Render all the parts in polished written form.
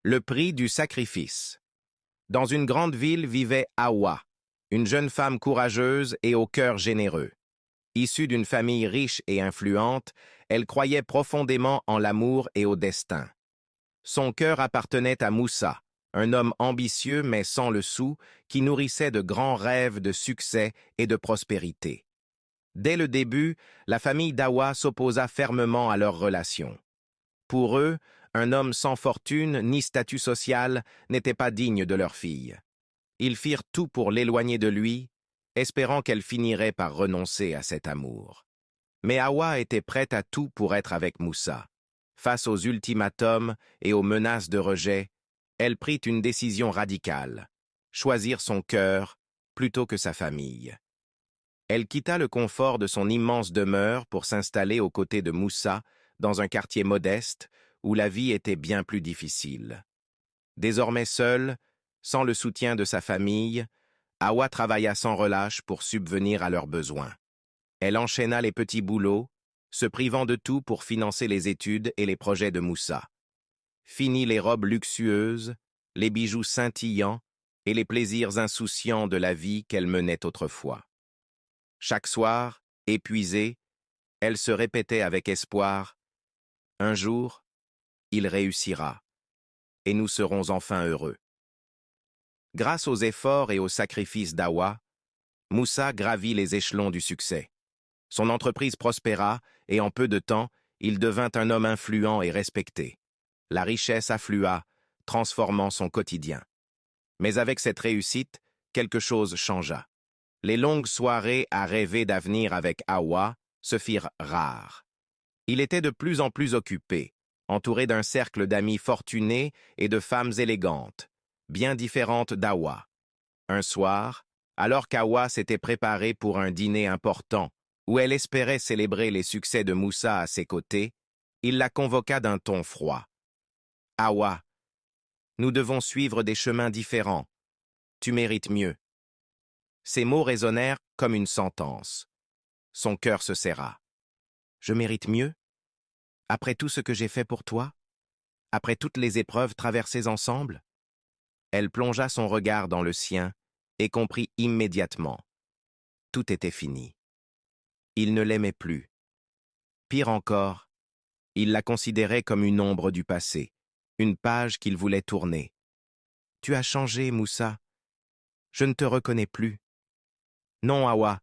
Le prix du sacrifice. Dans une grande ville vivait Hawa, une jeune femme courageuse et au cœur généreux. Issue d'une famille riche et influente, elle croyait profondément en l'amour et au destin. Son cœur appartenait à Moussa, un homme ambitieux mais sans le sou, qui nourrissait de grands rêves de succès et de prospérité. Dès le début, la famille d'Hawa s'opposa fermement à leur relation. Pour eux, un homme sans fortune ni statut social n'était pas digne de leur fille. Ils firent tout pour l'éloigner de lui, espérant qu'elle finirait par renoncer à cet amour. Mais Hawa était prête à tout pour être avec Moussa. Face aux ultimatums et aux menaces de rejet, elle prit une décision radicale, choisir son cœur plutôt que sa famille. Elle quitta le confort de son immense demeure pour s'installer aux côtés de Moussa dans un quartier modeste où la vie était bien plus difficile. Désormais seule, sans le soutien de sa famille, Hawa travailla sans relâche pour subvenir à leurs besoins. Elle enchaîna les petits boulots, se privant de tout pour financer les études et les projets de Moussa. Fini les robes luxueuses, les bijoux scintillants et les plaisirs insouciants de la vie qu'elle menait autrefois. Chaque soir, épuisée, elle se répétait avec espoir « Un jour, il réussira, et nous serons enfin heureux. » Grâce aux efforts et aux sacrifices d'Hawa, Moussa gravit les échelons du succès. Son entreprise prospéra et en peu de temps, il devint un homme influent et respecté. La richesse afflua, transformant son quotidien. Mais avec cette réussite, quelque chose changea. Les longues soirées à rêver d'avenir avec Hawa se firent rares. Il était de plus en plus occupé, entouré d'un cercle d'amis fortunés et de femmes élégantes, bien différentes d'Hawa. Un soir, alors qu'Hawa s'était préparée pour un dîner important, où elle espérait célébrer les succès de Moussa à ses côtés, il la convoqua d'un ton froid. « Hawa, nous devons suivre des chemins différents. Tu mérites mieux. » Ces mots résonnèrent comme une sentence. Son cœur se serra. « Je mérite mieux? Après tout ce que j'ai fait pour toi? Après toutes les épreuves traversées ensemble? » Elle plongea son regard dans le sien et comprit immédiatement. Tout était fini. Il ne l'aimait plus. Pire encore, il la considérait comme une ombre du passé, une page qu'il voulait tourner. « Tu as changé, Moussa. Je ne te reconnais plus. » « Non, Hawa,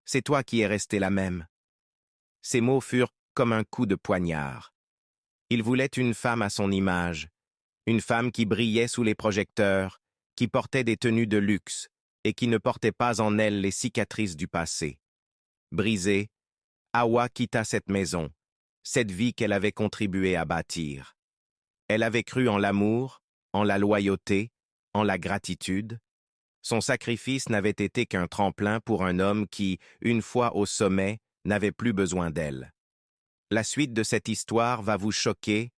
c'est toi qui es restée la même. » Ces mots furent comme un coup de poignard. Il voulait une femme à son image, une femme qui brillait sous les projecteurs, qui portait des tenues de luxe et qui ne portait pas en elle les cicatrices du passé. Brisée, Hawa quitta cette maison, cette vie qu'elle avait contribué à bâtir. Elle avait cru en l'amour, en la loyauté, en la gratitude. Son sacrifice n'avait été qu'un tremplin pour un homme qui, une fois au sommet, n'avait plus besoin d'elle. La suite de cette histoire va vous choquer